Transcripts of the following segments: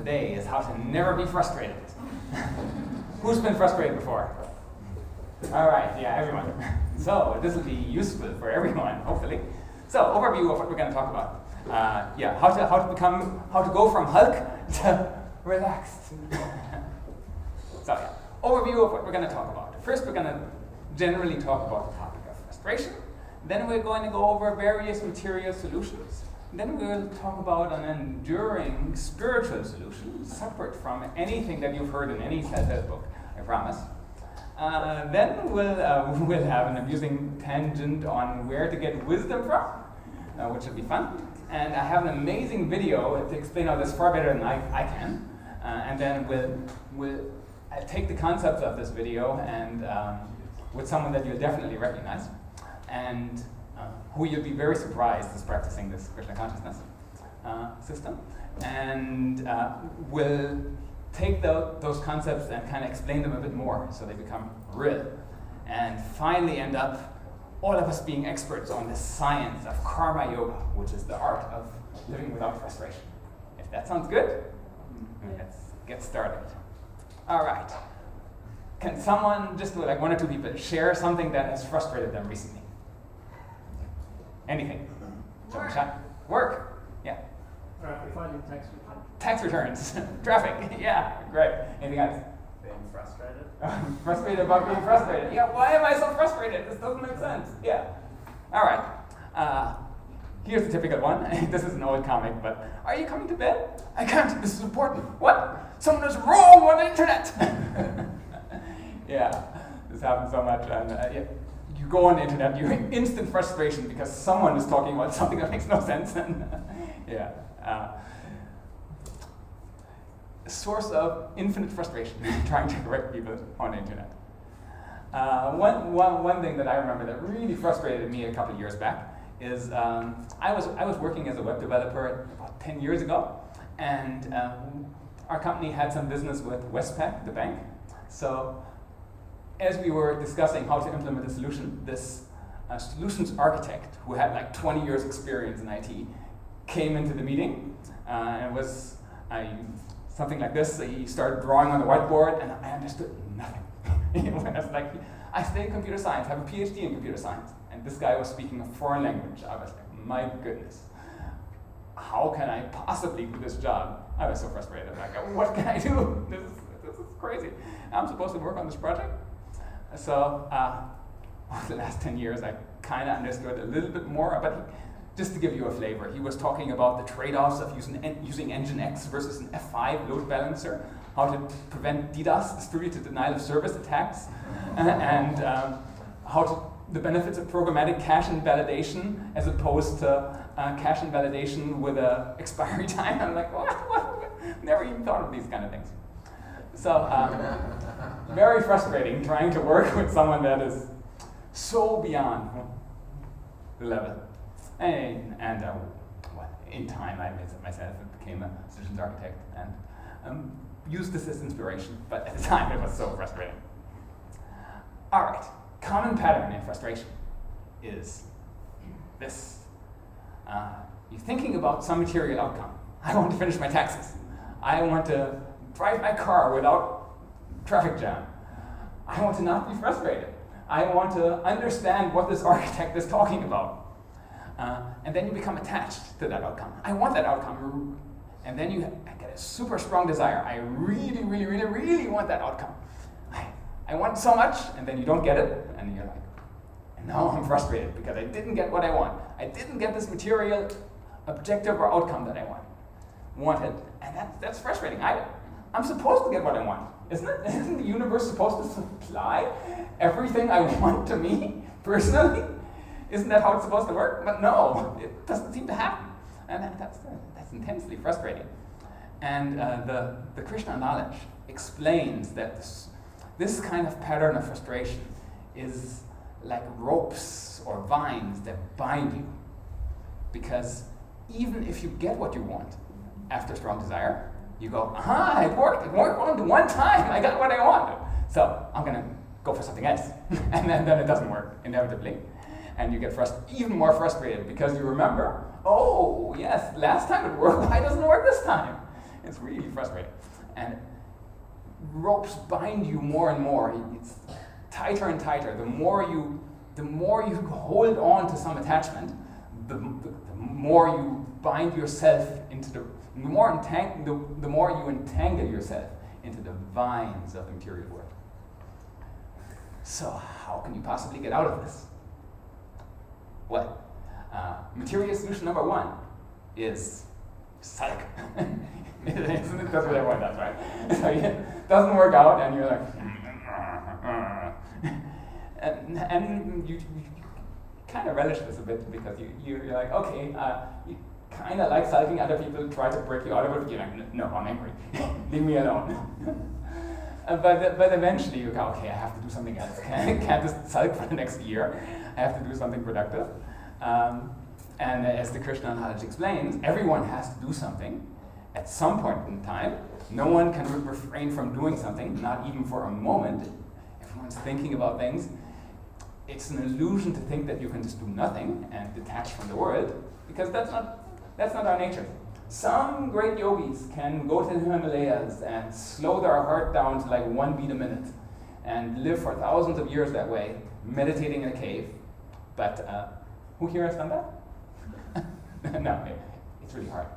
today is how to never be frustrated. Who's been frustrated before? All right, yeah, everyone. So this will be useful for everyone, hopefully. So overview of what we're going to talk about. How to go from Hulk to relaxed. So yeah, overview of what we're going to talk about. First, we're going to generally talk about the topic of frustration. Then we're going to go over various material solutions. Then we'll talk about an enduring spiritual solution, separate from anything that you've heard in any self-help book, I promise. Then we'll have an amusing tangent on where to get wisdom from, which will be fun. And I have an amazing video to explain all this far better than I can. And then we'll take the concepts of this video and with someone that you'll definitely recognize, and who you'll be very surprised is practicing this Krishna consciousness system. And we'll take those concepts and kind of explain them a bit more so they become real. And finally end up all of us being experts on the science of karma yoga, which is the art of living without frustration. If that sounds good, let's get started. All right. Can someone, just like one or two people, share something that has frustrated them recently? Anything? Work. Yeah. Filing tax returns. Tax returns. Traffic. Yeah. Great. Anything else? Being frustrated. Frustrated about being frustrated. Yeah. Why am I so frustrated? This doesn't make sense. Yeah. All right. Here's the typical one. This is an old comic, but are you coming to bed? I can't. This is important. What? Someone is wrong on the internet. Yeah. This happens so much, and yeah. You go on the internet, you're in instant frustration because someone is talking about something that makes no sense. And yeah, a source of infinite frustration trying to correct people on the internet. One thing that I remember that really frustrated me a couple of years back is I was working as a web developer about 10 years ago, and our company had some business with Westpac, the bank. So as we were discussing how to implement a solution, this solutions architect who had like 20 years experience in IT came into the meeting, and it was something like this. He started drawing on the whiteboard, and I understood nothing. I was like, I studied computer science, have a PhD in computer science, and this guy was speaking a foreign language. I was like, my goodness, how can I possibly do this job? I was so frustrated. Like, what can I do? This is crazy. I'm supposed to work on this project. So over the last 10 years, I kind of understood a little bit more, but just to give you a flavor, he was talking about the trade-offs of using Nginx versus an F5 load balancer, how to prevent DDoS, distributed denial of service attacks, and the benefits of programmatic cache invalidation as opposed to cache invalidation with an expiry time. I'm like, what? Never even thought of these kind of things. So very frustrating trying to work with someone that is so beyond the level. And in time, I myself became a solutions architect and used this as inspiration. But at the time, it was so frustrating. All right, common pattern in frustration is this. You're thinking about some material outcome. I want to finish my taxes. I want to drive my car without traffic jam. I want to not be frustrated. I want to understand what this architect is talking about. And then you become attached to that outcome. I want that outcome. And then you get a super strong desire. I really, really, really, really want that outcome. I want so much, and then you don't get it, and you're like, and now I'm frustrated because I didn't get what I want. I didn't get this material objective or outcome that I wanted, and that's frustrating. I'm supposed to get what I want, isn't it? Isn't the universe supposed to supply everything I want to me personally? Isn't that how it's supposed to work? But no, it doesn't seem to happen, and that's intensely frustrating. And the Krishna knowledge explains that this kind of pattern of frustration is like ropes or vines that bind you, because even if you get what you want after strong desire, you go, aha, it worked only one time, I got what I wanted. So I'm gonna go for something else. And then it doesn't work, inevitably. And you get even more frustrated because you remember, oh yes, last time it worked, why doesn't it work this time? It's really frustrating. And ropes bind you more and more. It's tighter and tighter. The more you hold on to some attachment, the more you bind yourself into the more you entangle yourself into the vines of the material world. So how can you possibly get out of this? Well, material solution number one is sulk. That's what everyone does, right? So it doesn't work out, and you're like, and you kind of relish this a bit because you're like, okay, you kind of like sulking. Other people try to break you out of it. You're like, no, I'm angry. Leave me alone. But eventually you go, okay, I have to do something else. I can't just sulk for the next year. I have to do something productive. And as the Krishna knowledge explains, everyone has to do something at some point in time. No one can refrain from doing something, not even for a moment. Everyone's thinking about things. It's an illusion to think that you can just do nothing and detach from the world, because that's not our nature. Some great yogis can go to the Himalayas and slow their heart down to like 1 beat a minute and live for thousands of years that way, meditating in a cave. But who here has done that? No, it's really hard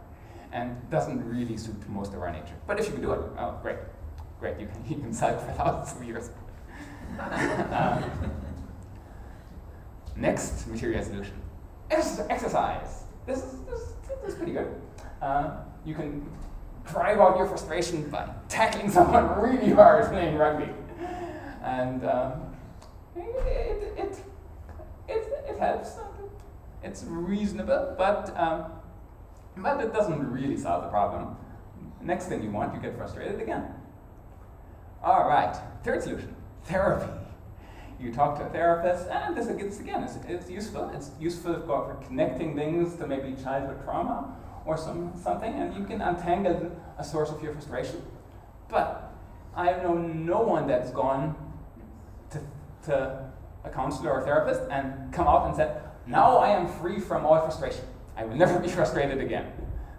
and doesn't really suit most of our nature. But if you can do it, oh, great. You can sulk for thousands of years. Next material solution, exercise. This is pretty good. You can drive out your frustration by tackling someone really hard playing rugby, and it helps. It's reasonable, but it doesn't really solve the problem. Next thing you want, you get frustrated again. All right, third solution, therapy. You talk to a therapist, and this again is useful. It's useful for connecting things to maybe childhood trauma or something, and you can untangle a source of your frustration. But I know no one that's gone to a counselor or therapist and come out and said, now I am free from all frustration. I will never be frustrated again.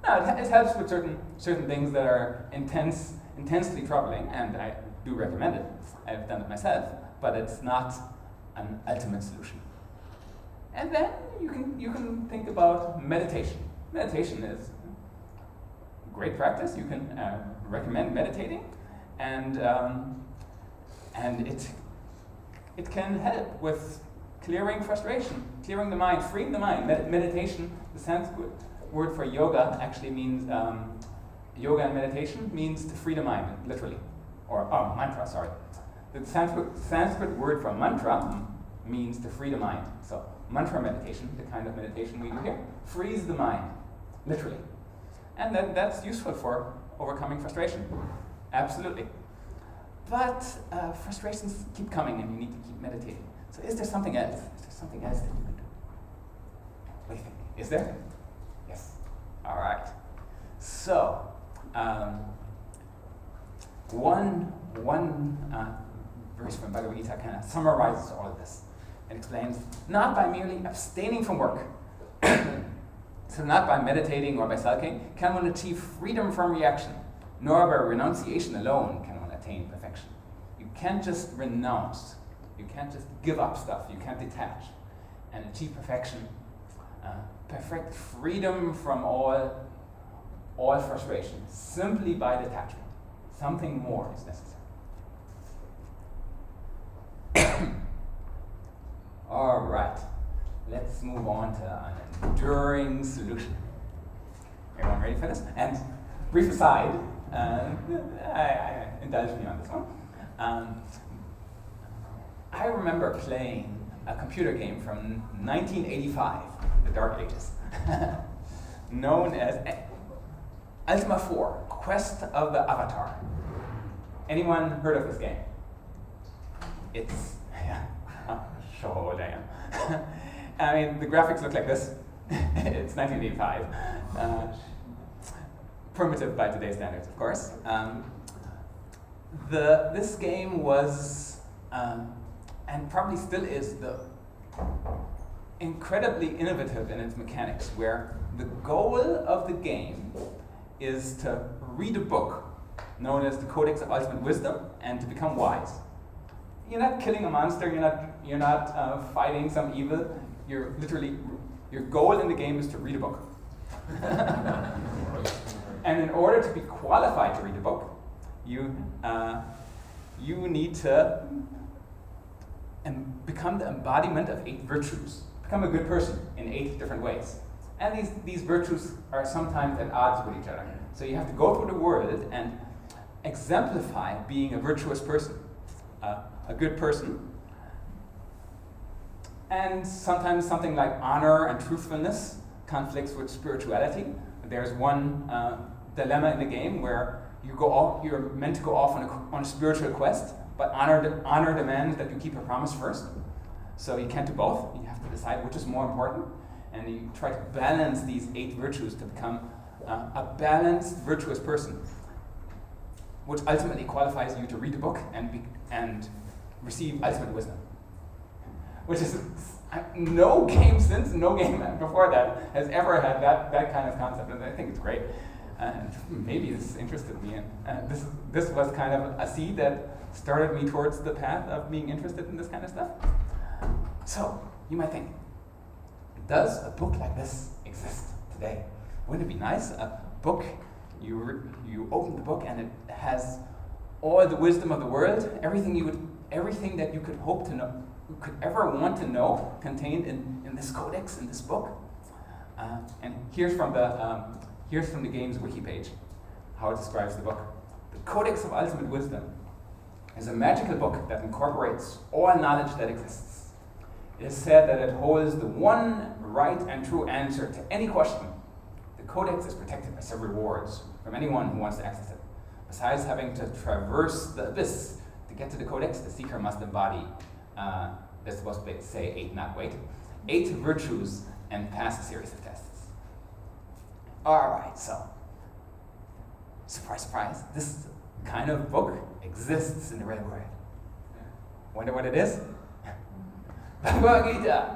No, it helps with certain things that are intensely troubling, and I do recommend it. I've done it myself, but it's not an ultimate solution. And then you can think about meditation. Meditation is great practice. You can recommend meditating, and it can help with clearing frustration, clearing the mind, freeing the mind. Meditation, the Sanskrit word for yoga actually means yoga and meditation means to free the mind, literally, or mantra. Sorry, the Sanskrit word for mantra means to free the mind. So mantra meditation, the kind of meditation we do here, frees the mind, literally. And that's useful for overcoming frustration. Absolutely. But frustrations keep coming and you need to keep meditating. So is there something else? Is there something else that you can do? What do you think? Is there? Yes. All right. So, one verse from Bhagavad Gita kind of summarizes all of this and explains, not by merely abstaining from work, so not by meditating or by sulking, can one achieve freedom from reaction, nor by renunciation alone can one attain perfection. You can't just renounce, you can't just give up stuff, you can't detach and achieve perfection, perfect freedom from all frustration, simply by detachment. Something more is necessary. All right, let's move on to an enduring solution. Everyone ready for this? And brief aside, indulge me on this one. I remember playing a computer game from 1985, the Dark Ages, known as Ultima 4, Quest of the Avatar. Anyone heard of this game? It's, so old I am. I mean, the graphics look like this. It's 1985. Primitive by today's standards, of course. This game was, and probably still is, incredibly innovative in its mechanics, where the goal of the game is to read a book known as the Codex of Ultimate Wisdom and to become wise. You're not killing a monster. You're not fighting some evil. You're literally, your goal in the game is to read a book. And in order to be qualified to read a book, you need to become the embodiment of 8 virtues. Become a good person in 8 different ways. And these virtues are sometimes at odds with each other. So you have to go through the world and exemplify being a virtuous person, a good person. And sometimes something like honor and truthfulness conflicts with spirituality. There's one dilemma in the game where you're meant to go off on a spiritual quest, but honor demands that you keep a promise first. So you can't do both. You have to decide which is more important. And you try to balance these 8 virtues to become a balanced, virtuous person, which ultimately qualifies you to read a book and receive ultimate wisdom. Which is, no game before that has ever had that kind of concept, and I think it's great. And maybe this interested me, and this was kind of a seed that started me towards the path of being interested in this kind of stuff. So, you might think, does a book like this exist today? Wouldn't it be nice? A book, you open the book and it has all the wisdom of the world, everything that you could hope to know, could ever want to know, contained in this codex, in this book. And here's from the game's wiki page, how it describes the book. The Codex of Ultimate Wisdom is a magical book that incorporates all knowledge that exists. It is said that it holds the one right and true answer to any question. The Codex is protected by several rewards from anyone who wants to access it. Besides having to traverse the abyss to get to the Codex, the seeker must embody, they're supposed to say 8, not wait, 8 virtues and pass a series of tests. Alright, so, surprise, surprise, this kind of book exists in the real world. Wonder what it is? Bhagavad Gita.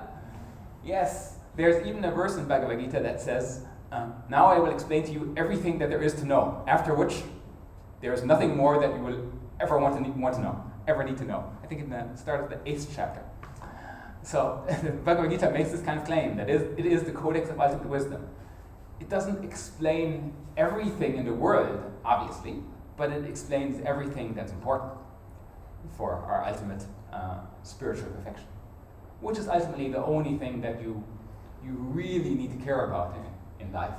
Yes, there's even a verse in Bhagavad Gita that says, now I will explain to you everything that there is to know, after which there is nothing more that you will ever want to know, ever need to know. I think in the start of the 8th chapter. So, Bhagavad Gita makes this kind of claim that it is the Codex of Ultimate Wisdom. It doesn't explain everything in the world, obviously, but it explains everything that's important for our ultimate spiritual perfection, which is ultimately the only thing that you really need to care about in life.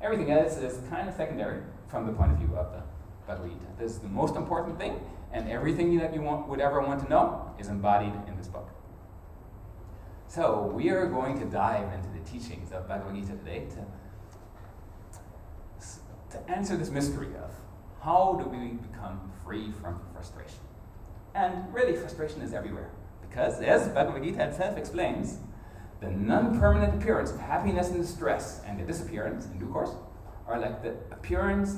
Everything else is kind of secondary from the point of view of the Bhagavad Gita. This is the most important thing, and everything that you would ever want to know is embodied in this book. So we are going to dive into the teachings of Bhagavad Gita today to answer this mystery of how do we become free from frustration. And really, frustration is everywhere. Because, as Bhagavad Gita itself explains, the non-permanent appearance of happiness and distress and the disappearance, in due course, are like the appearance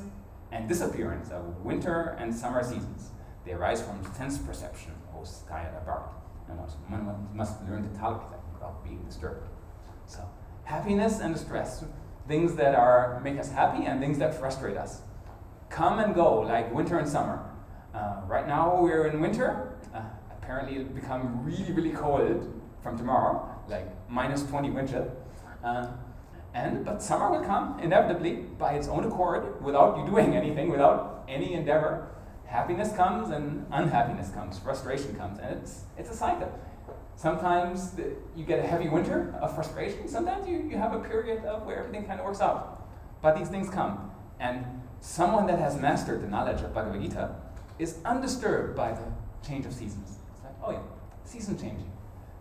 and disappearance of winter and summer seasons. They arise from sense perception, O sky above. And one must learn to tolerate that without being disturbed. So, happiness and distress, things that make us happy and things that frustrate us, come and go like winter and summer. Right now we're in winter. Apparently it'll become really, really cold from tomorrow, like minus 20 wind chill. But summer will come inevitably by its own accord, without you doing anything, without any endeavor. Happiness comes and unhappiness comes, frustration comes, and it's a cycle. Sometimes you get a heavy winter of frustration. Sometimes you have a period of where everything kind of works out. But these things come. And someone that has mastered the knowledge of Bhagavad Gita is undisturbed by the change of seasons. It's like, oh yeah, season changing,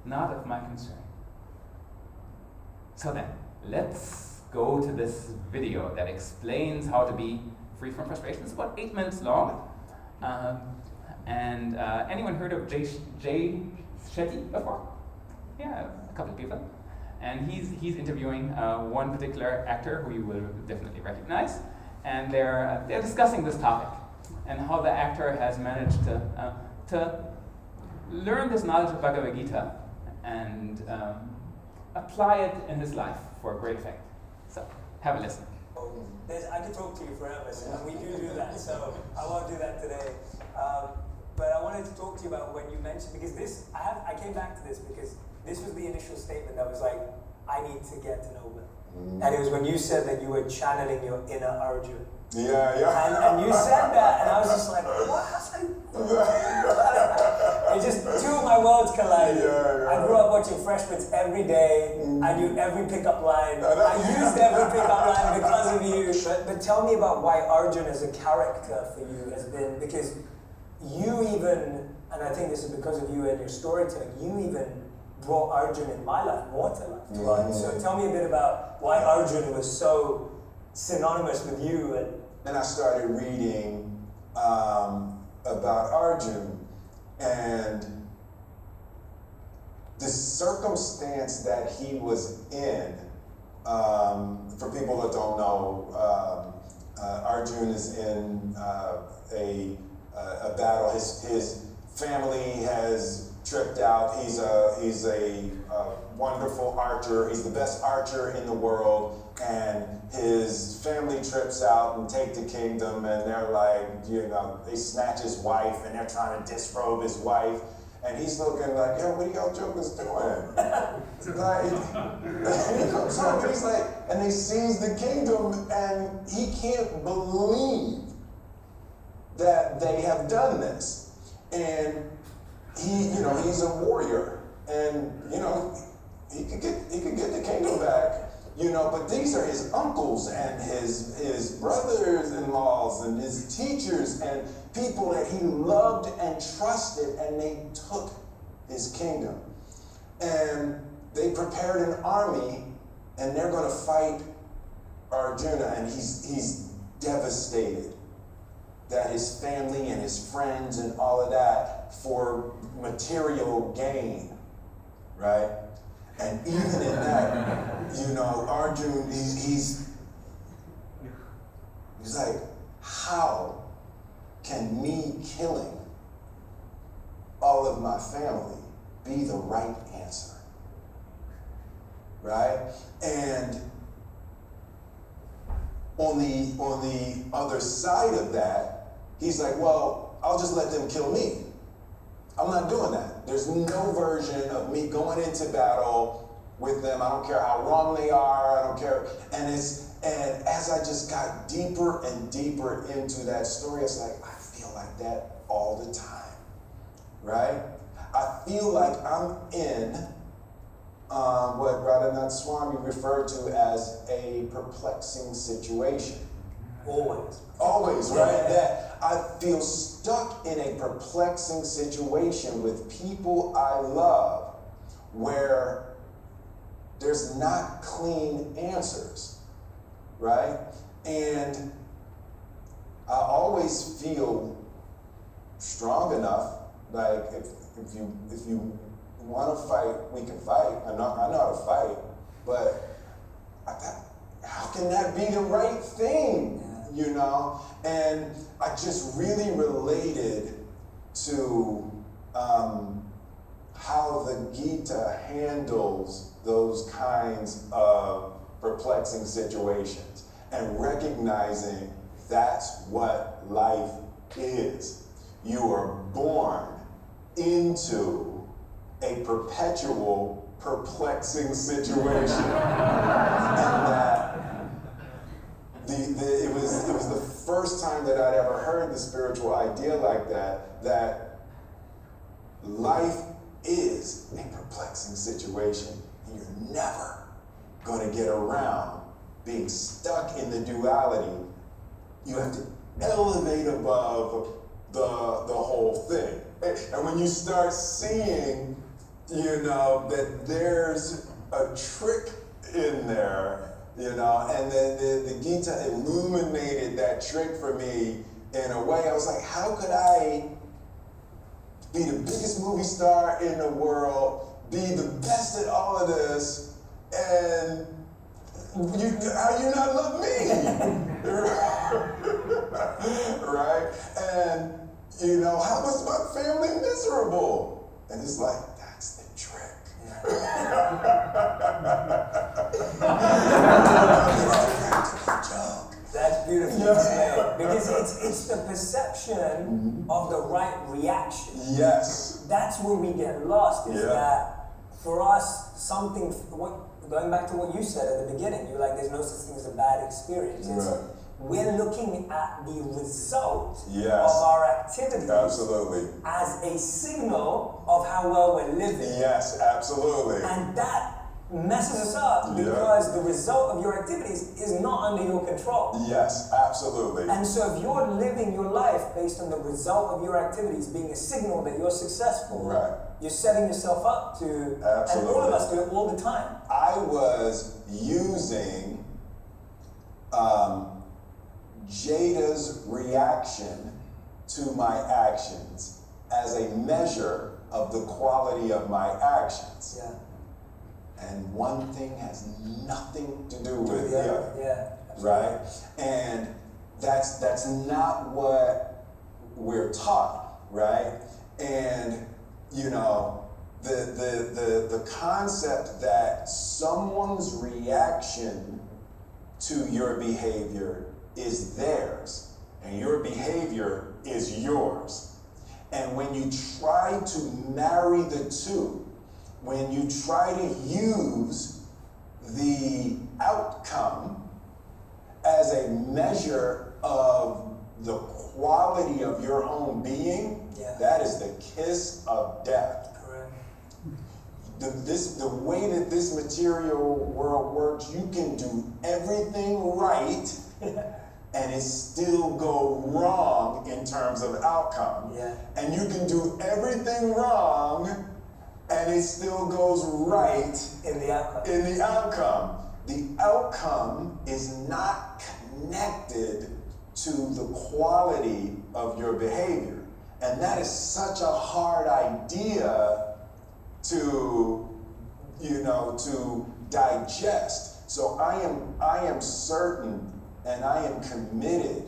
not of my concern. So then, let's go to this video that explains how to be free from frustration. It's about 8 minutes long. Anyone heard of Jay Shetty before? Yeah, a couple of people. And he's interviewing one particular actor who you will definitely recognize. And they're discussing this topic and how the actor has managed to learn this knowledge of Bhagavad Gita and apply it in his life for a great effect. So, have a listen. I could talk to you forever, and we do that, so I won't do that today. But I wanted to talk to you about when you mentioned, because I came back to this because this was the initial statement that was like, I need to get to know Will. And it was when you said that you were channeling your inner Arjun. Yeah. And you said that, and I was just like, what? It just, two of my worlds collided. Yeah. I grew up watching Fresh Prince every day. I knew every pickup line. I used every pickup line because of you. But tell me about why Arjun as a character for you has been, because you even, and I think this is because of you and your storytelling, you even brought Arjun in my life, more to life. Right? So tell me a bit about why Arjun was so synonymous with you. And I started reading about Arjun, and the circumstance that he was in, for people that don't know, Arjun is in a battle. His family has tripped out. He's a wonderful archer. He's the best archer in the world, and his family trips out and take the kingdom, and they're like, they snatch his wife, and they're trying to disrobe his wife, and he's looking like, yo, what are y'all jokers doing? And he comes home, and he's like, and they seize the kingdom, and he can't believe that they have done this. And he's a warrior, and he could get the kingdom back, but these are his uncles and his brothers-in-laws and his teachers and people that he loved and trusted, and they took his kingdom. And they prepared an army, and they're going to fight Arjuna, and he's devastated that his family and his friends and all of that for material gain, right? And even in that, Arjun, he's like, how can me killing all of my family be the right answer, right? And on the other side of that, he's like, well, I'll just let them kill me. I'm not doing that. There's no version of me going into battle with them. I don't care how wrong they are. I don't care. And as I just got deeper and deeper into that story, it's like, I feel like that all the time, right? I feel like I'm in what Radhanath Swami referred to as a perplexing situation. Always, right? That I feel stuck in a perplexing situation with people I love where there's not clean answers, right? And I always feel strong enough, like if you want to fight, we can fight. I know how to fight, but how can that be the right thing? And I just really related to how the Gita handles those kinds of perplexing situations and recognizing that's what life is. You are born into a perpetual perplexing situation. And that it was the first time that I'd ever heard the spiritual idea like that life is a perplexing situation. And you're never going to get around being stuck in the duality. You have to elevate above the whole thing. And when you start seeing, that there's a trick in there, and the Gita illuminated that trick for me in a way. I was like, how could I be the biggest movie star in the world, be the best at all of this, and how you not love me? Right? And, how was my family miserable? And it's like, that's the trick. It's the perception of the right reaction. Yes. That's where we get lost, is Yeah. that for us, going back to what you said at the beginning, you're like, there's no such thing as a bad experience. Right. We're looking at the result Yes. of our activities Absolutely. as a signal of how well we're living. Yes, absolutely. And that messes us up Yeah. because the result of your activities is not under your control. Yes, absolutely. And so if you're living your life based on the result of your activities being a signal that you're successful, Right. you're setting yourself up to, and all Absolutely. of us do it all the time. I was using Jada's reaction to my actions as a measure of the quality of my actions. Yeah. And one thing has nothing to do with the other. Yeah. Right? And that's not what we're taught, right? And you know, the concept that someone's reaction to your behavior is theirs and your behavior is yours. And when you try to marry the two, when you try to use the outcome as a measure of the quality of your own being, that is the kiss of death. Correct. The way that this material world works, you can do everything right and it still go wrong in terms of outcome. Yeah. And you can do everything wrong and it still goes right In the outcome. in the outcome. The outcome is not connected to the quality of your behavior. And that is such a hard idea to digest. So I am certain and I am committed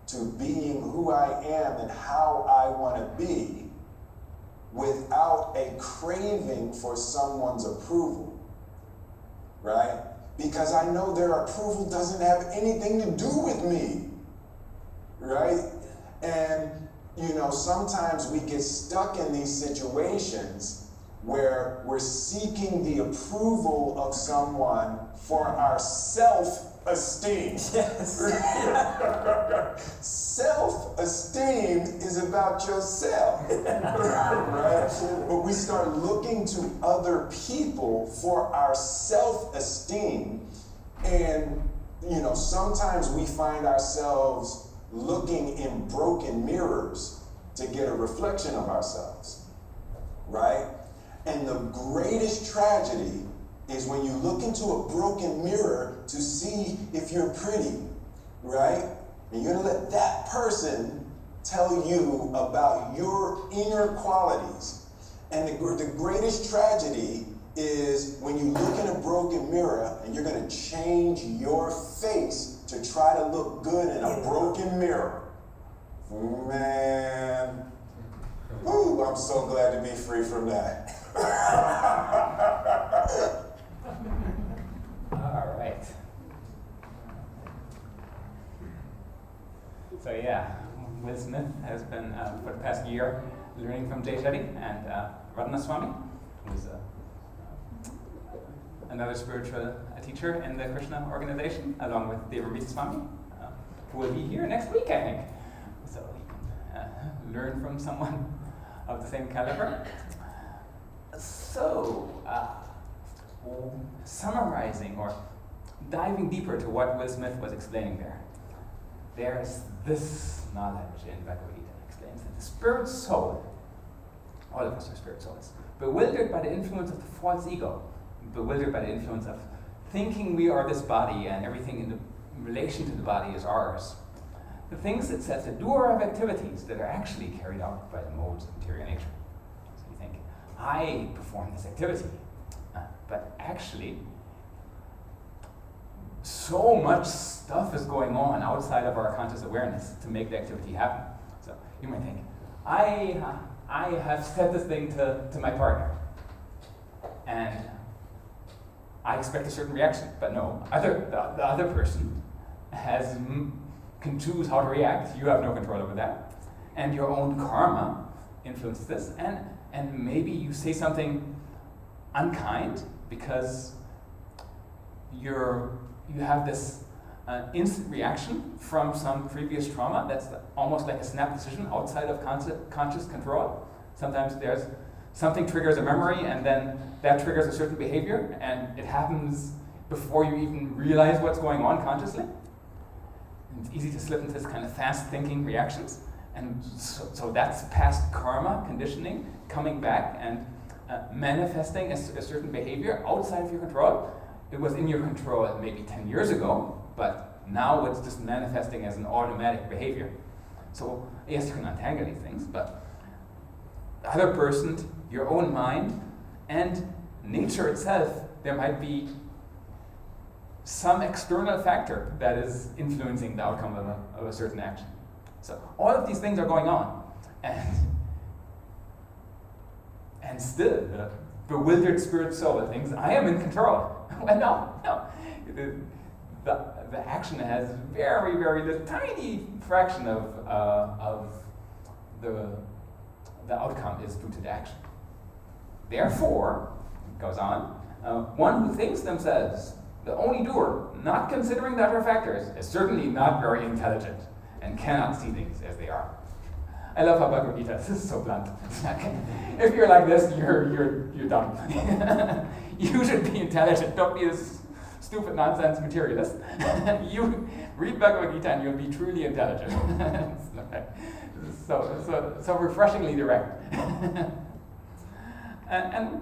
to being who I am and how I want to be without a craving for someone's approval, right? Because I know their approval doesn't have anything to do with me, right? And, sometimes we get stuck in these situations where we're seeking the approval of someone for our self-esteem. Yes. Self-esteem is about yourself, right? But we start looking to other people for our self-esteem, and sometimes we find ourselves looking in broken mirrors to get a reflection of ourselves, right? And the greatest tragedy is when you look into a broken mirror to see if you're pretty, right? And you're gonna let that person tell you about your inner qualities. And the greatest tragedy is when you look in a broken mirror and you're gonna change your face to try to look good in a broken mirror. Man, woo, I'm so glad to be free from that. All right. So yeah, Will Smith has been, for the past year, learning from Jay Shetty and Radhana Swami, who's another spiritual teacher in the Krishna organization, along with Devamrita Swami, who will be here next week, I think. So you can learn from someone of the same caliber. So, summarizing or diving deeper to what Will Smith was explaining there, there's this knowledge in Bhagavad Gita that explains that the spirit soul, all of us are spirit souls, bewildered by the influence of the false ego, bewildered by the influence of thinking we are this body and everything in relation to the body is ours. The things it says, the doer of activities that are actually carried out by the modes of material nature. So you think, I perform this activity, but actually, so much stuff is going on outside of our conscious awareness to make the activity happen. So you might think, I have said this thing to my partner, and I expect a certain reaction, but no, the other person has can choose how to react. You have no control over that. And your own karma influences this. And maybe you say something unkind because you have this instant reaction from some previous trauma that's almost like a snap decision outside of conscious control. Sometimes something triggers a memory, and then that triggers a certain behavior, and it happens before you even realize what's going on consciously. And it's easy to slip into this kind of fast-thinking reactions. And so that's past karma conditioning coming back and manifesting a certain behavior outside of your control. It was in your control maybe 10 years ago, but now it's just manifesting as an automatic behavior. So yes, you can untangle these things, but the other person, your own mind, and nature itself, there might be some external factor that is influencing the outcome of a certain action. So all of these things are going on, and still the bewildered spirit soul thinks, I am in control. Well, no. The action has very, very little, tiny fraction of the outcome is due to the action. Therefore, it goes on, one who thinks themselves the only doer, not considering the other factors, is certainly not very intelligent and cannot see things as they are. I love how Bhagavad Gita, this is so blunt. If you're like this, you're dumb. You should be intelligent. Don't be a stupid nonsense materialist. You read Bhagavad Gita and you'll be truly intelligent. So refreshingly direct. and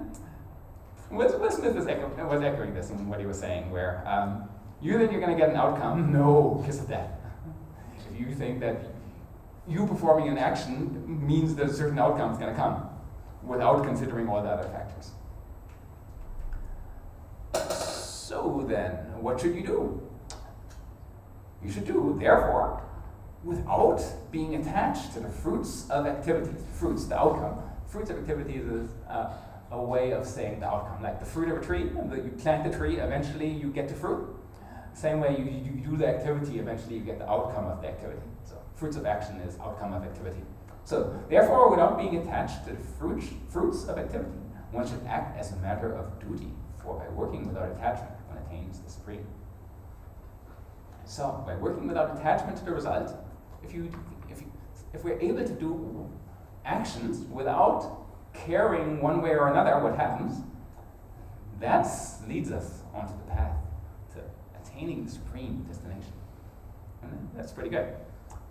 Will Smith was echoing this in what he was saying, where you think you're going to get an outcome. No, kiss of death. If you think that you performing an action means that a certain outcome is going to come without considering all the other factors. So then, what should you do? You should do, therefore, without being attached to the fruits of activities. Fruits, the outcome. Fruits of activities is a way of saying the outcome. Like the fruit of a tree, you plant the tree, eventually you get the fruit. Same way you do the activity, eventually you get the outcome of the activity. So fruits of action is outcome of activity. So therefore, without being attached to the fruits of activity, one should act as a matter of duty, for by working without attachment, one attains the supreme. So by working without attachment to the result, if we're able to do actions without caring one way or another what happens, that leads us onto the path to attaining the supreme destination. And that's pretty good.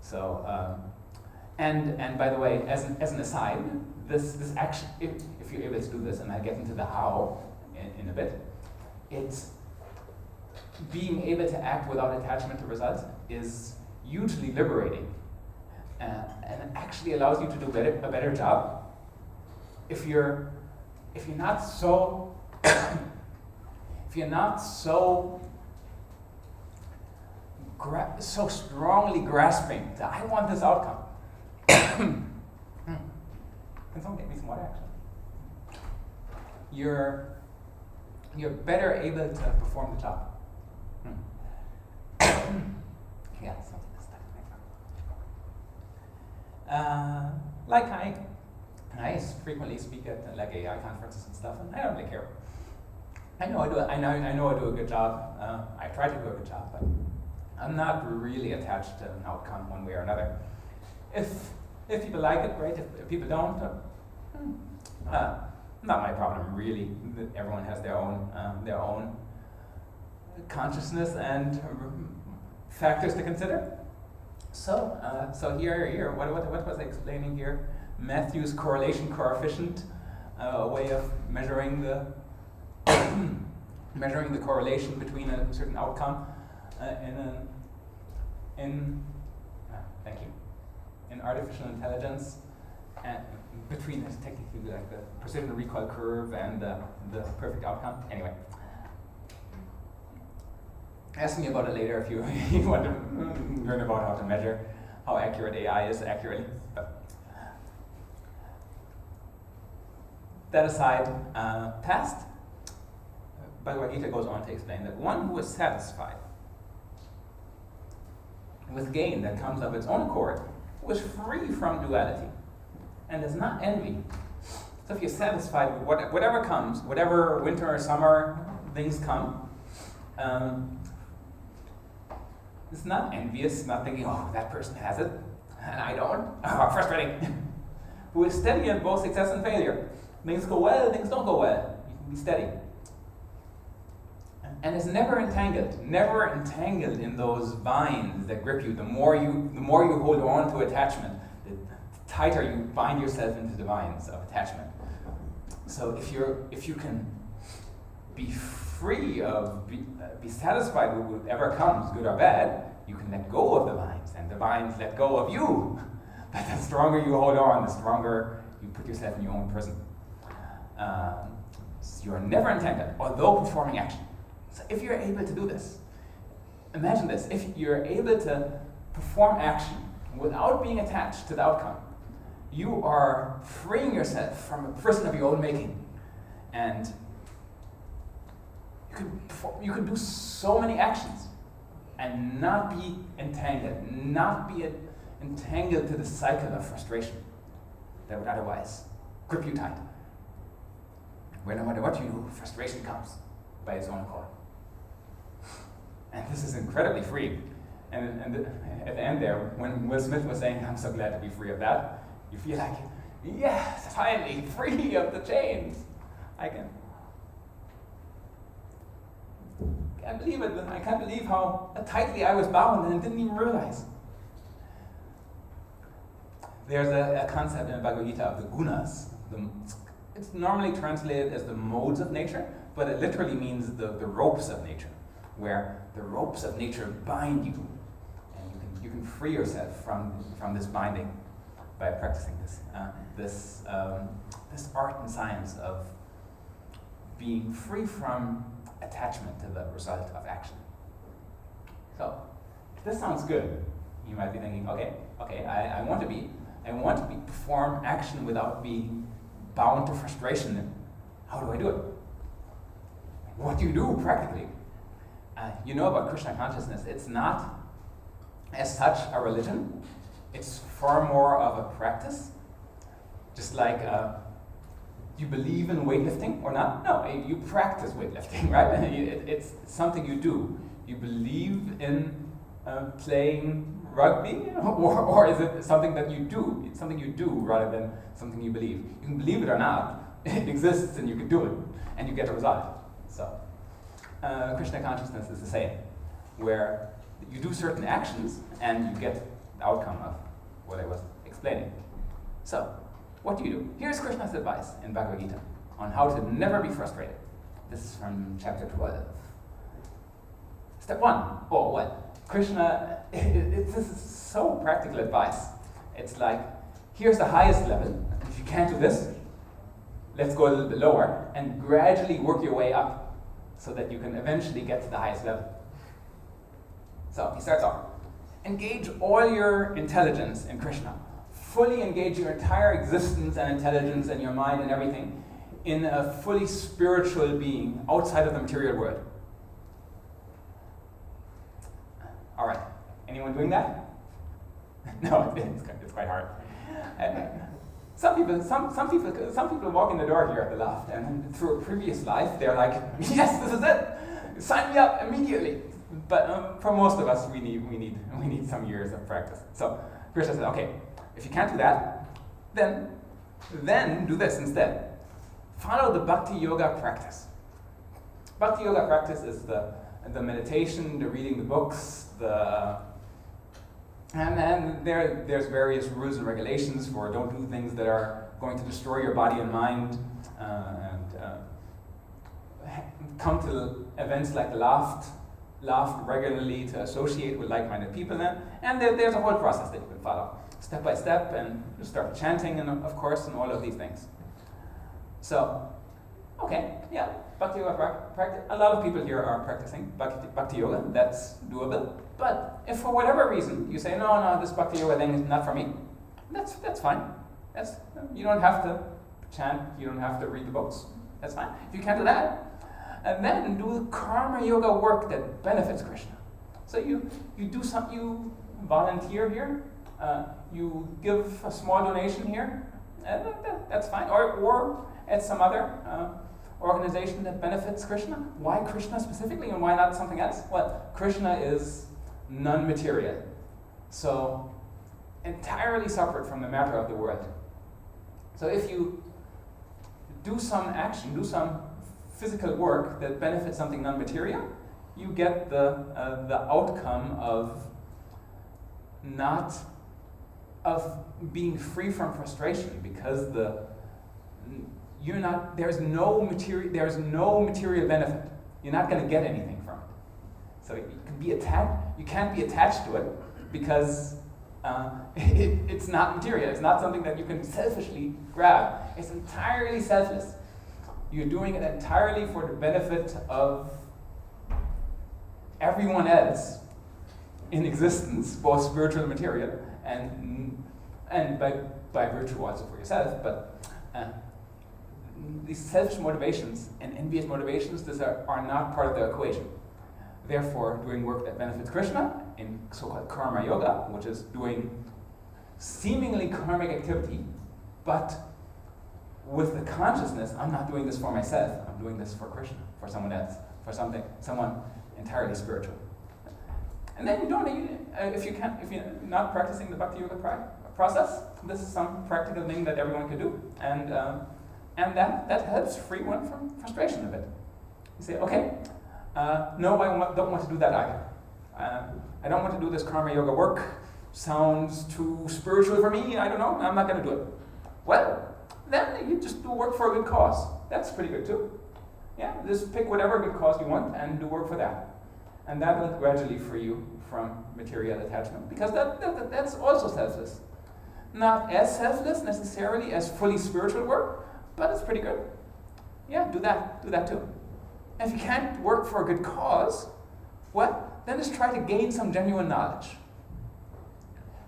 So, and by the way, as an aside, this action, if you're able to do this, and I'll get into the how in a bit, it's being able to act without attachment to results is hugely liberating, and actually allows you to do a better job. If you're not so so strongly grasping that I want this outcome. Can someone get me some water, actually? You're better able to perform the job. Yeah, something is stuck in my throat. Like I frequently speak at like AI conferences and stuff, and I don't really care. I know I do a good job. I try to do a good job, but I'm not really attached to an outcome one way or another. If people like it, great. If people don't, not my problem really. Everyone has their own consciousness and factors to consider. So here, what was I explaining here? Matthew's correlation coefficient, a way of measuring the correlation between a certain outcome in artificial intelligence, and between it, technically like the precision recall curve and the perfect outcome. Anyway, ask me about it later if you want to learn about how to measure how accurate AI is accurately. But that aside, past, Bhagavad Gita goes on to explain that one who is satisfied with gain that comes of its own accord, who is free from duality and does not envy. So if you're satisfied with whatever comes, whatever winter or summer things come, it's not envious, not thinking, oh, that person has it, and I don't. Oh, frustrating. Who is steady in both success and failure. Things go well, things don't go well. You can be steady. And is never entangled in those vines that grip you. The more you hold on to attachment, the tighter you bind yourself into the vines of attachment. So if you can be free of, be satisfied with whatever comes, good or bad, you can let go of the vines, and the vines let go of you. But the stronger you hold on, the stronger you put yourself in your own prison. So you are never entangled, although performing action. So if you're able to do this, imagine this, if you're able to perform action without being attached to the outcome, you are freeing yourself from a prison of your own making. And you could do so many actions and not be entangled, not be entangled to the cycle of frustration that would otherwise grip you tight. Where no matter what you do, frustration comes by its own accord. And this is incredibly freeing. And at the end there, when Will Smith was saying, I'm so glad to be free of that, you feel like, yes, finally, free of the chains. I can't believe it. I can't believe how tightly I was bound and didn't even realize. There's a concept in Bhagavad Gita of the gunas. It's normally translated as the modes of nature, but it literally means the ropes of nature, where the ropes of nature bind you, and you can free yourself from this binding by practicing this art and science of being free from attachment to the result of action. So, if this sounds good, you might be thinking, okay, I want to perform action without being bound to frustration. How do I do it? What do you do practically? You know about Krishna consciousness. It's not, as such, a religion. It's far more of a practice. Just like you believe in weightlifting or not? No, you practice weightlifting, right? It's something you do. You believe in playing rugby, or is it something that you do? It's something you do rather than something you believe. You can believe it or not. It exists and you can do it, and you get a result. So, Krishna consciousness is the same, where you do certain actions and you get the outcome of what I was explaining. So, what do you do? Here's Krishna's advice in Bhagavad Gita on how to never be frustrated. This is from chapter 12. Step 1. Oh, well, Krishna, this is so practical advice. It's like, here's the highest level. If you can't do this, let's go a little bit lower and gradually work your way up so that you can eventually get to the highest level. So he starts off. Engage all your intelligence in Krishna. Fully engage your entire existence and intelligence and your mind and everything in a fully spiritual being outside of the material world. All right. Anyone doing that? No, it's quite hard. Some people walk in the door here at the loft, and through a previous life, they're like, "Yes, this is it. Sign me up immediately." But for most of us, we need some years of practice. So Krishna said, "Okay, if you can't do that, then do this instead. Follow the bhakti-yoga practice. Bhakti-yoga practice is the meditation, the reading the books, and then there's various rules and regulations for don't do things that are going to destroy your body and mind, and come to events like the loft regularly to associate with like-minded people, and there's a whole process that you can follow, step by step, and you start chanting, and of course, and all of these things. So, okay, yeah, Bhakti-yoga practice. A lot of people here are practicing Bhakti-yoga. That's doable. But if for whatever reason you say, no, this Bhakti-yoga thing is not for me, that's fine. You don't have to chant. You don't have to read the books. That's fine. If you can't do that, and then do karma yoga work that benefits Krishna. So you volunteer here, you give a small donation here, that's fine. Or at some other organization that benefits Krishna. Why Krishna specifically and why not something else? Well, Krishna is non-material. So entirely separate from the matter of the world. So if you do some action, do some physical work that benefits something non-material, you get the outcome of being free from frustration, because there's no material benefit. You're not going to get anything from it. So you can't be attached to it, because it's not material. It's not something that you can selfishly grab. It's entirely selfless. You're doing it entirely for the benefit of everyone else in existence, both spiritual and material, and by virtue also for yourself. But these selfish motivations and envious motivations, these are not part of the equation. Therefore, doing work that benefits Krishna in so-called karma yoga, which is doing seemingly karmic activity, but with the consciousness, I'm not doing this for myself, I'm doing this for Krishna, for someone else, for someone entirely spiritual. And then if you're not practicing the bhakti-yoga process, this is some practical thing that everyone can do, and that helps free one from frustration a bit. You say, okay, no, I don't want to do that either. I don't want to do this karma yoga work. Sounds too spiritual for me. I don't know. I'm not going to do it. Well, then you just do work for a good cause. That's pretty good too. Yeah, just pick whatever good cause you want and do work for that. And that will gradually free you from material attachment, because that's also selfless. Not as selfless necessarily as fully spiritual work, but it's pretty good. Yeah, do that too. And if you can't work for a good cause, well, then just try to gain some genuine knowledge.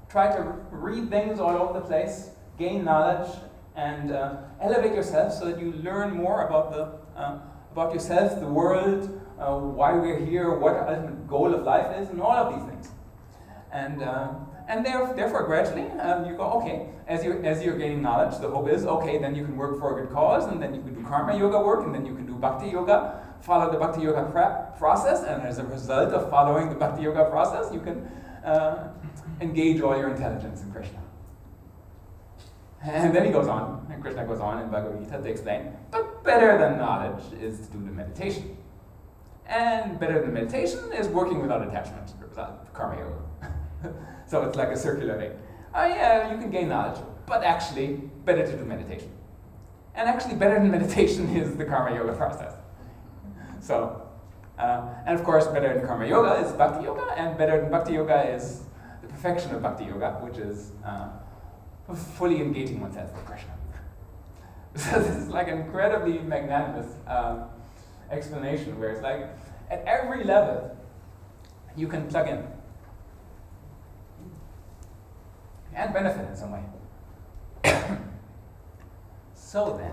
Try to read things all over the place, gain knowledge, and elevate yourself so that you learn more about yourself, the world, why we're here, what our ultimate goal of life is, and all of these things. And therefore, gradually, you go, okay, as you're gaining knowledge, the hope is, okay, then you can work for a good cause, and then you can do karma yoga work, and then you can do bhakti yoga, follow the bhakti yoga process, and as a result of following the bhakti yoga process, you can engage all your intelligence in Krishna. And then he goes on, and Krishna goes on in Bhagavad Gita to explain, but better than knowledge is to do the meditation. And better than meditation is working without attachment, without karma yoga. So it's like a circular thing. Oh yeah, you can gain knowledge, but actually, better to do meditation. And actually, better than meditation is the karma yoga process. So, and of course, better than karma yoga is bhakti yoga, and better than bhakti yoga is the perfection of bhakti yoga, which is fully engaging oneself with Krishna. So this is like an incredibly magnanimous explanation, where it's like, at every level, you can plug in and benefit in some way. So then,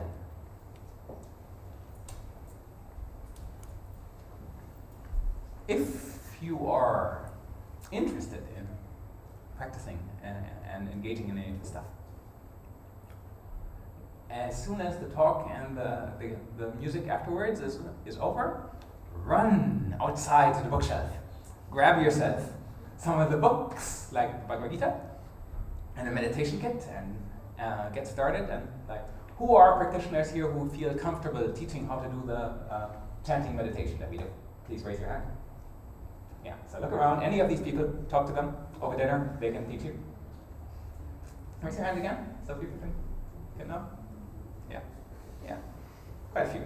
if you are interested in practicing and engaging in any of this stuff, as soon as the talk and the music afterwards is over, run outside to the bookshelf. Grab yourself some of the books, like the Bhagavad Gita, and a meditation kit, and get started. And who are practitioners here who feel comfortable teaching how to do the chanting meditation that we do? Please raise your hand. Yeah, so look around. Any of these people, talk to them over dinner. They can teach you. Raise your hand again, so people can know. Yeah, quite a few.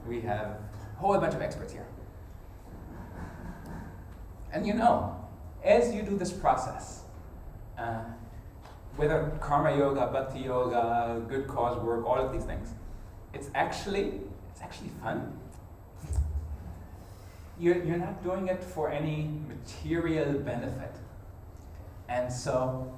We have a whole bunch of experts here. And as you do this process, whether karma yoga, bhakti yoga, good cause work, all of these things, it's actually fun. You're not doing it for any material benefit. And so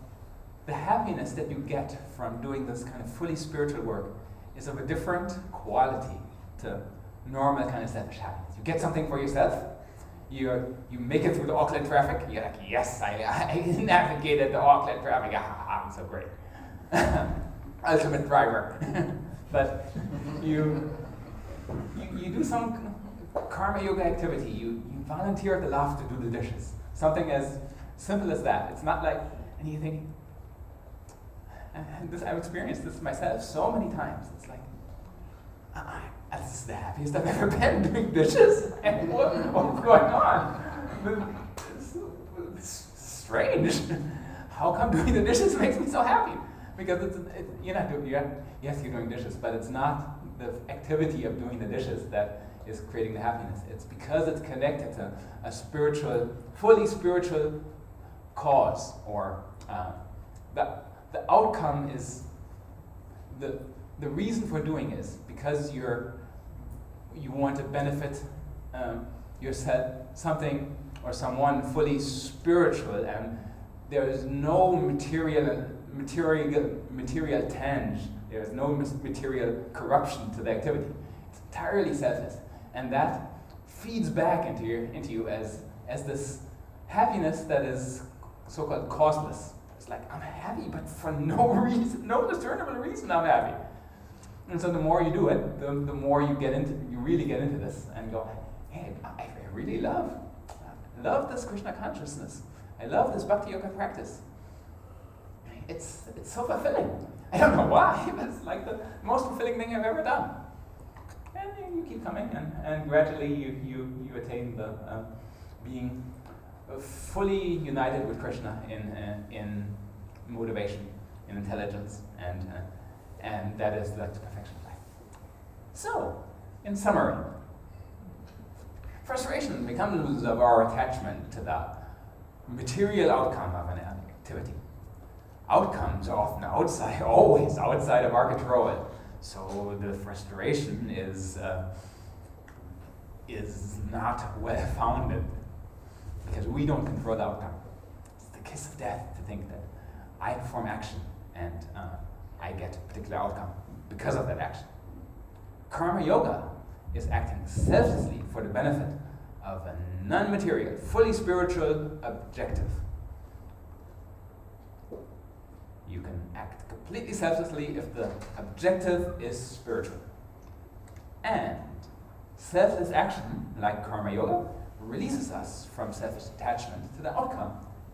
the happiness that you get from doing this kind of fully spiritual work is of a different quality to normal kind of selfish happiness. You get something for yourself, you make it through the Auckland traffic. You're like, yes, I navigated the Auckland traffic. Ah, I'm so great. Ultimate driver. But you do some karma yoga activity. You volunteer at the loft to do the dishes. Something as simple as that. It's not like, and you think, and this, I've experienced this myself so many times. It's like, this is the happiest I've ever been doing dishes. And what's going on? It's strange. How come doing the dishes makes me so happy? Because yes, you're doing dishes, but it's not the activity of doing the dishes that is creating the happiness. It's because it's connected to a spiritual, fully spiritual cause, or the outcome is the reason for doing is because you want to benefit yourself, something or someone fully spiritual, and there is no material tinge. There is no material corruption to the activity. It's entirely selfless, and that feeds back into you as this happiness that is so-called causeless. It's like, I'm happy, but for no reason, no discernible reason I'm happy. And so the more you do it, the more you really get into this and go, hey, I really love this Krishna consciousness. I love this bhakti-yoga practice. It's so fulfilling. I don't know why, but it's like the most fulfilling thing I've ever done. And you keep coming, and gradually you attain the being fully united with Krishna in motivation, in intelligence, and that is the perfection of life. So, in summary, frustration becomes of our attachment to the material outcome of an activity. Outcomes are often always outside of our control. So the frustration is not well founded because we don't control the outcome. It's the kiss of death to think that I perform action and I get a particular outcome because of that action. Karma yoga is acting selflessly for the benefit of a non-material, fully spiritual objective. You can act completely selflessly if the objective is spiritual. And selfless action, like karma yoga, releases us from selfish attachment to the outcome,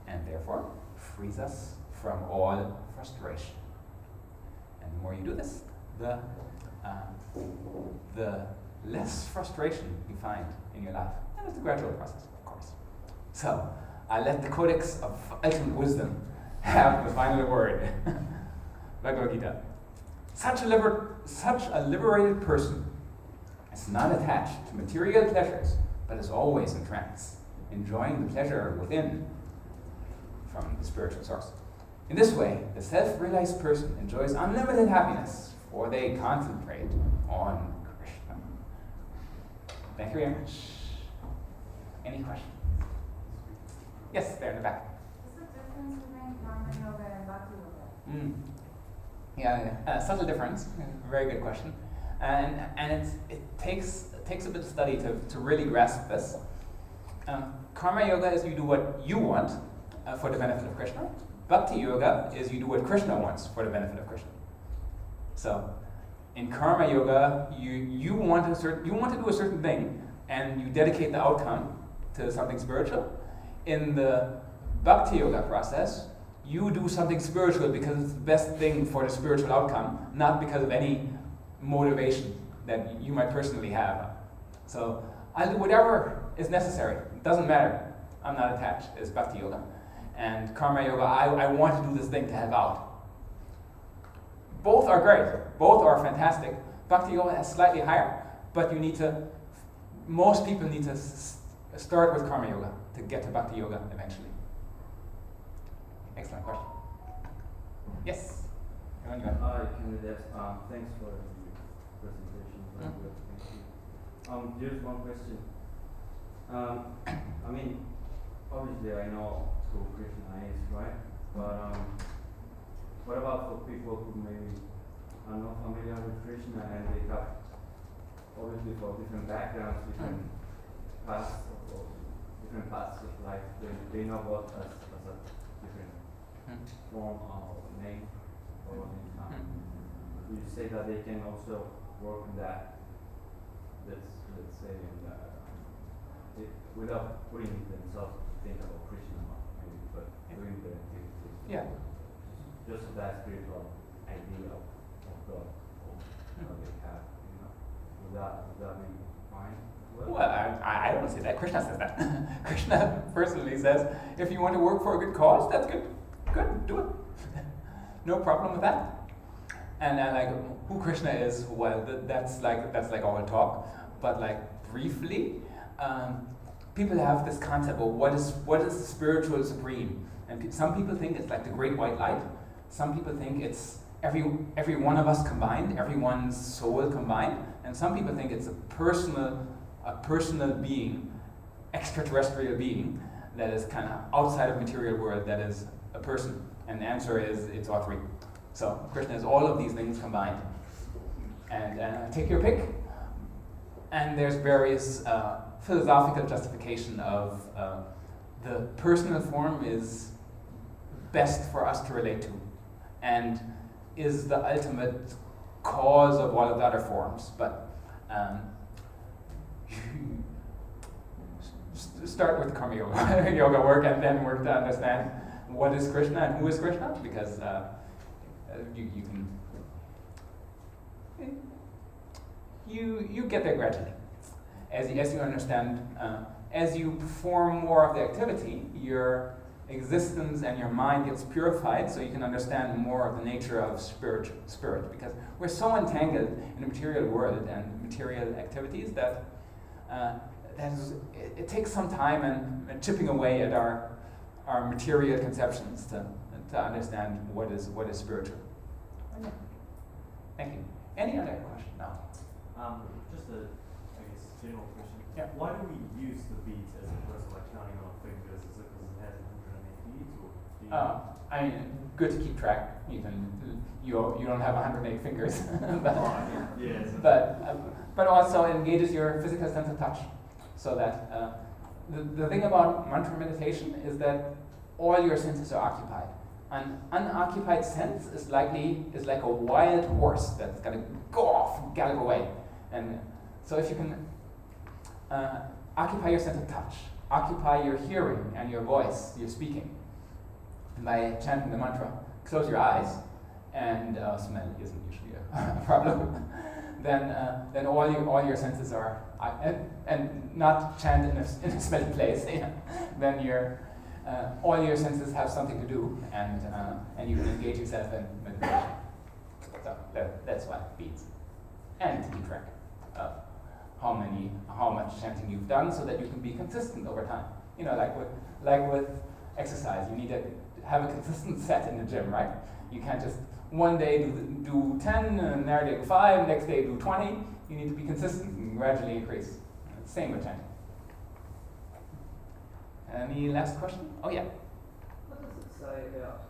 and therefore frees us from all frustration. And the more you do this, the less frustration you find in your life. And it's a gradual process, of course. So, I let the Codex of Ultimate Wisdom have the final word. Bhagavad Gita. Such a liberated person is not attached to material pleasures, but is always in trance, enjoying the pleasure within from the spiritual source. In this way, the self-realized person enjoys unlimited happiness, for they concentrate on Krishna. Thank you very much. Any questions? Yes, there in the back. What's the difference between karma yoga and bhakti yoga? Subtle difference. Very good question. And it takes a bit of study to really grasp this. Karma yoga is you do what you want for the benefit of Krishna. Bhakti yoga is you do what Krishna wants for the benefit of Krishna. So, in karma yoga, you want to do a certain thing, and you dedicate the outcome to something spiritual. In the bhakti yoga process, you do something spiritual because it's the best thing for the spiritual outcome, not because of any motivation that you might personally have. So I'll do whatever is necessary. It doesn't matter. I'm not attached. It's bhakti yoga. And karma yoga, I want to do this thing to help out. Both are great. Both are fantastic. Bhakti yoga is slightly higher, but most people need to start with karma yoga to get to bhakti yoga eventually. Excellent question. Yes? Hi, candidates. Thanks for the presentation. Very good. Thank you. Just one question. I mean, obviously I know who Krishna is, right? But what about for people who maybe are not familiar with Krishna and they have, obviously for different backgrounds, different paths of different paths of life. They know God as a different form of name or you say that they can also work in that. Let's say without putting themselves to think about Krishna, maybe, but doing the activities. Yeah. Just that spiritual idea of God that they have, Would that be fine? Well, I don't say that. Krishna says that. Krishna personally says, if you want to work for a good cause, that's good. Good, do it. No problem with that. And like who Krishna is, well, that's like all talk. But like briefly, people have this concept of what is the spiritual supreme, and some people think it's like the great white light. Some people think it's every one of us combined, everyone's soul combined, and some people think it's a personal being, extraterrestrial being that is kind of outside of material world, that is a person. And the answer is it's all three. So Krishna is all of these things combined. And take your pick. And there's various philosophical justification of the personal form is best for us to relate to, and is the ultimate cause of all of the other forms. But start with Karma yoga work, and then work to understand what is Krishna and who is Krishna, because you get there gradually. As you understand, as you perform more of the activity, your existence and your mind gets purified, so you can understand more of the nature of spirit. Because we're so entangled in the material world and material activities that it takes some time and chipping away at our material conceptions to understand what is spiritual. Okay. Thank you. Any other question? No. Just a, I guess, general question. Yeah. Why do we use the beat as opposed to like counting on our fingers? Is it because it has 108 beats, or do you? I mean, good to keep track. You don't have 108 fingers, but also engages your physical sense of touch. So that the thing about mantra meditation is that all your senses are occupied. An unoccupied sense is like a wild horse that's gonna go off, gallop away. And so if you can occupy your sense of touch, occupy your hearing and your voice, your speaking, by chanting the mantra, close your eyes, and smell isn't usually a problem. Then all your senses are and not chant in a smelly place. Yeah. Then all your senses have something to do, and you can engage yourself in meditation. So that's what it beats. And to keep track of how much chanting you've done, so that you can be consistent over time. Like with exercise, you need to have a consistent set in the gym, right? You can't just one day do 10, and another day do 5, next day do 20. You need to be consistent and gradually increase. Same with chanting. Any last question? Oh yeah. What does it say about?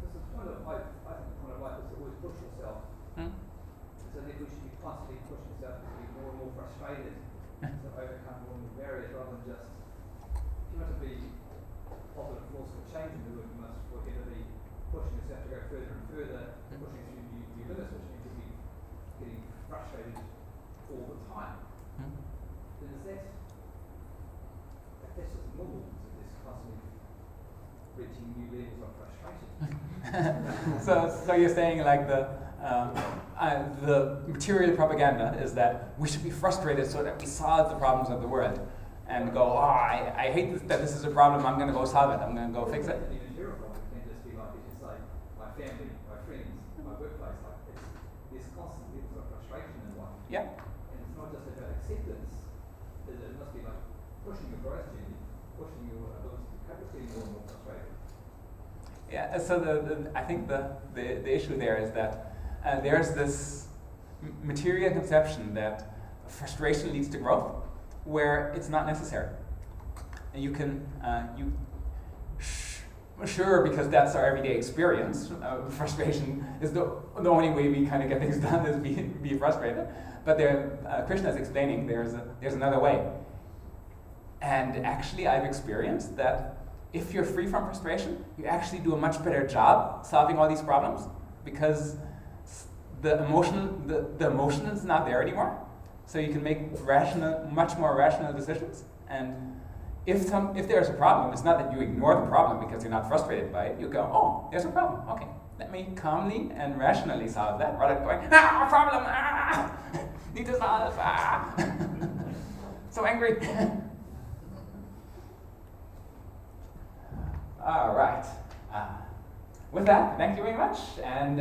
Because the point of life, I think the point of life is to always push yourself. So that we should be constantly pushing yourself to be more and more frustrated, to overcome more and more barriers, rather than just. If you want to be positive force for change in the world, you must forever be pushing yourself to go further and further, pushing through new limits, which means you'll be getting frustrated all the time. Then is that? That's just normal to just constantly reaching new levels of frustration. So you're saying like the material propaganda is that we should be frustrated so that we solve the problems of the world, and go, I hate that this is a problem, I'm going to go solve it, I'm going to go fix it. It can just be like, it's like my family, my friends, my workplace, like there's constant levels of frustration in life. Yeah. And it's not just about acceptance, it must be like pushing your growth journey, pushing your ability to cope with getting more and more frustrated. Yeah, so I think the issue there is that there's this material conception that frustration leads to growth, where it's not necessary. And you can, sure, because that's our everyday experience, frustration is the only way we kind of get things done is be frustrated. But Krishna is explaining there's another way. And actually, I've experienced that if you're free from frustration, you actually do a much better job solving all these problems because the emotion is not there anymore. So you can make much more rational decisions. And if there's a problem, it's not that you ignore the problem because you're not frustrated by it. You go, oh, there's a problem. Okay, let me calmly and rationally solve that, rather than going, problem, need to solve, so angry. All right. With that, thank you very much, and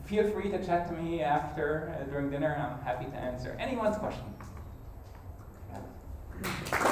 feel free to chat to me after during dinner. I'm happy to answer anyone's question. Yeah.